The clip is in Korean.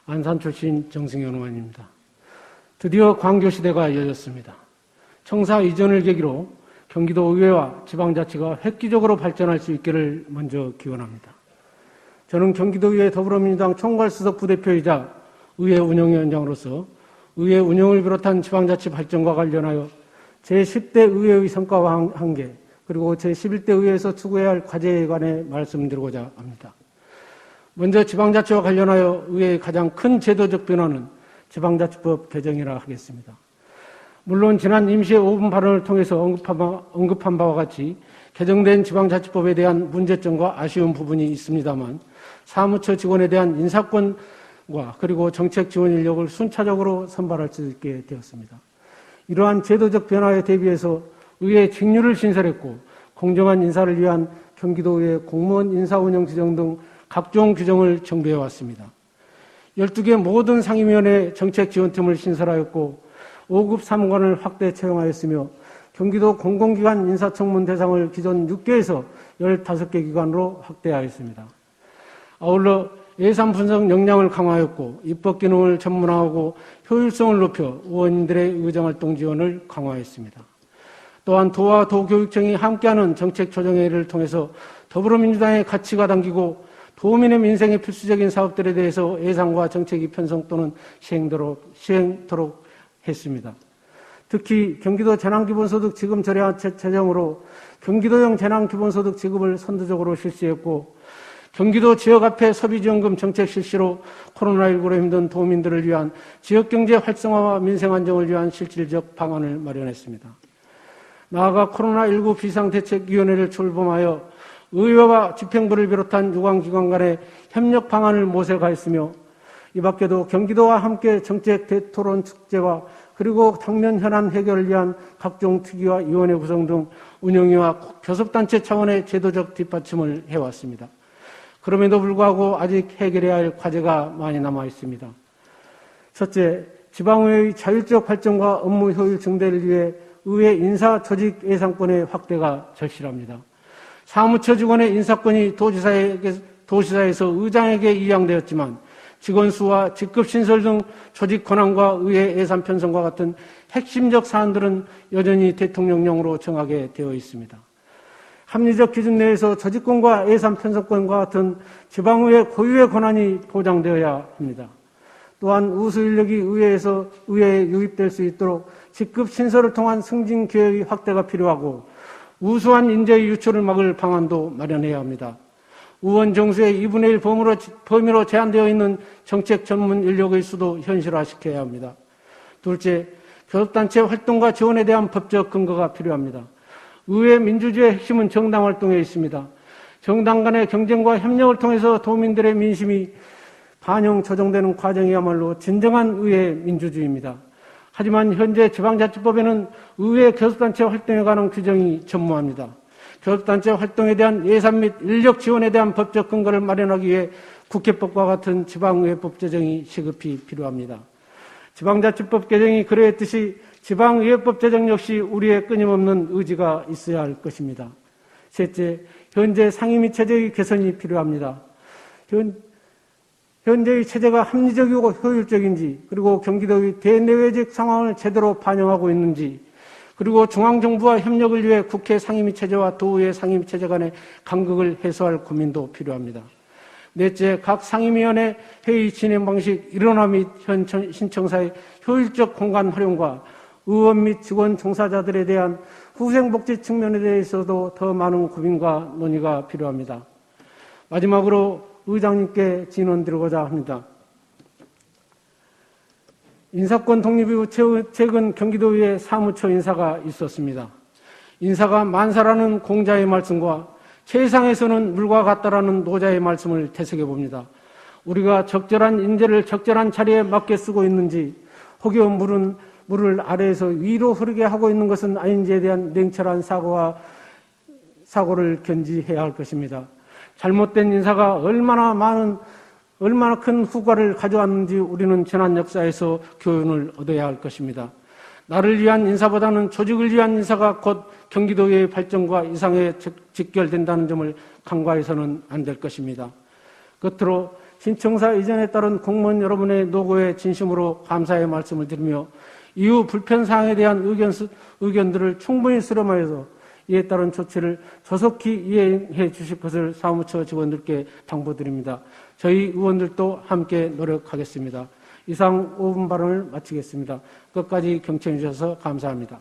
안산 출신 정승현 의원입니다. 드디어 광교시대가 열렸습니다. 청사 이전을 계기로 경기도 의회와 지방자치가 획기적으로 발전할 수 있기를 먼저 기원합니다. 저는 경기도의회 더불어민주당 총괄수석 부대표이자 의회 운영위원장으로서 의회 운영을 비롯한 지방자치 발전과 관련하여 제10대 의회의 성과와 한계, 그리고 제11대 의회에서 추구해야 할 과제에 관해 말씀드리고자 합니다. 먼저 지방자치와 관련하여 의회의 가장 큰 제도적 변화는 지방자치법 개정이라 하겠습니다. 물론 지난 임시의 5분 발언을 통해서 언급한 바와 같이 개정된 지방자치법에 대한 문제점과 아쉬운 부분이 있습니다만 사무처 직원에 대한 인사권과 그리고 정책 지원 인력을 순차적으로 선발할 수 있게 되었습니다. 이러한 제도적 변화에 대비해서 의회 직류를 신설했고 공정한 인사를 위한 경기도의회 공무원 인사운영 규정 등 각종 규정을 정비해 왔습니다. 12개 모든 상임위원회 정책지원팀을 신설하였고 5급 사무관을 확대 채용하였으며 경기도 공공기관 인사청문 대상을 기존 6개에서 15개 기관으로 확대하였습니다. 아울러 예산 분석 역량을 강화하였고 입법 기능을 전문화하고 효율성을 높여 의원님들의 의정활동 지원을 강화했습니다. 또한 도와 도교육청이 함께하는 정책 조정회의를 통해서 더불어민주당의 가치가 담기고 도민의 민생에 필수적인 사업들에 대해서 예산과 정책이 편성 또는 시행토록 했습니다. 특히 경기도 재난기본소득 지급 절약 재정으로 경기도형 재난기본소득 지급을 선두적으로 실시했고 경기도 지역화폐 소비지원금 정책 실시로 코로나19로 힘든 도민들을 위한 지역경제 활성화와 민생 안정을 위한 실질적 방안을 마련했습니다. 나아가 코로나19 비상대책위원회를 출범하여 의회와 집행부를 비롯한 유관기관 간의 협력 방안을 모색하였으며 이 밖에도 경기도와 함께 정책 대토론 축제와 그리고 당면 현안 해결을 위한 각종 특위와 위원회 구성 등 운영위와 교섭단체 차원의 제도적 뒷받침을 해왔습니다. 그럼에도 불구하고 아직 해결해야 할 과제가 많이 남아 있습니다. 첫째, 지방의회의 자율적 발전과 업무 효율 증대를 위해 의회 인사 조직 예산권의 확대가 절실합니다. 사무처 직원의 인사권이 도지사에서 의장에게 이양되었지만 직원 수와 직급 신설 등 조직 권한과 의회 예산 편성과 같은 핵심적 사안들은 여전히 대통령령으로 정하게 되어 있습니다. 합리적 기준 내에서 조직권과 예산 편성권과 같은 지방의회 고유의 권한이 보장되어야 합니다. 또한 우수 인력이 의회에 유입될 수 있도록 직급 신설을 통한 승진 기회의 확대가 필요하고 우수한 인재의 유출을 막을 방안도 마련해야 합니다. 의원 정수의 2분의 1 범위로 제한되어 있는 정책 전문 인력의 수도 현실화시켜야 합니다. 둘째, 교섭단체 활동과 지원에 대한 법적 근거가 필요합니다. 의회 민주주의의 핵심은 정당 활동에 있습니다. 정당 간의 경쟁과 협력을 통해서 도민들의 민심이 반영, 조정되는 과정이야말로 진정한 의회 민주주의입니다. 하지만 현재 지방자치법에는 의회 교섭단체 활동에 관한 규정이 전무합니다. 교섭단체 활동에 대한 예산 및 인력 지원에 대한 법적 근거를 마련하기 위해 국회법과 같은 지방의회법 제정이 시급히 필요합니다. 지방자치법 개정이 그러했듯이 지방의회법 제정 역시 우리의 끊임없는 의지가 있어야 할 것입니다. 셋째, 현재 상임위 체제의 개선이 필요합니다. 현재의 체제가 합리적이고 효율적인지, 그리고 경기도의 대내외적 상황을 제대로 반영하고 있는지, 그리고 중앙정부와 협력을 위해 국회 상임위 체제와 도의회 상임위 체제 간의 간극을 해소할 고민도 필요합니다. 넷째, 각 상임위원회 회의 진행 방식, 일원화 및 현 신청사의 효율적 공간 활용과 의원 및 직원 종사자들에 대한 후생복지 측면에 대해서도 더 많은 고민과 논의가 필요합니다. 마지막으로 의장님께 진언드리고자 합니다. 인사권 독립 이후 최근 경기도의회 사무처 인사가 있었습니다. 인사가 만사라는 공자의 말씀과 최상에서는 물과 같다라는 노자의 말씀을 되새겨 봅니다. 우리가 적절한 인재를 적절한 자리에 맞게 쓰고 있는지, 혹여 물을 아래에서 위로 흐르게 하고 있는 것은 아닌지에 대한 냉철한 사고를 견지해야 할 것입니다. 잘못된 인사가 얼마나 큰 후과를 가져왔는지 우리는 지난 역사에서 교훈을 얻어야 할 것입니다. 나를 위한 인사보다는 조직을 위한 인사가 곧 경기도의 발전과 이상에 직결된다는 점을 간과해서는 안 될 것입니다. 끝으로 신청사 이전에 따른 공무원 여러분의 노고에 진심으로 감사의 말씀을 드리며 이후 불편사항에 대한 의견들을 충분히 수렴하여서 이에 따른 조치를 조속히 이행해 주실 것을 사무처 직원들께 당부드립니다. 저희 의원들도 함께 노력하겠습니다. 이상 5분 발언을 마치겠습니다. 끝까지 경청해 주셔서 감사합니다.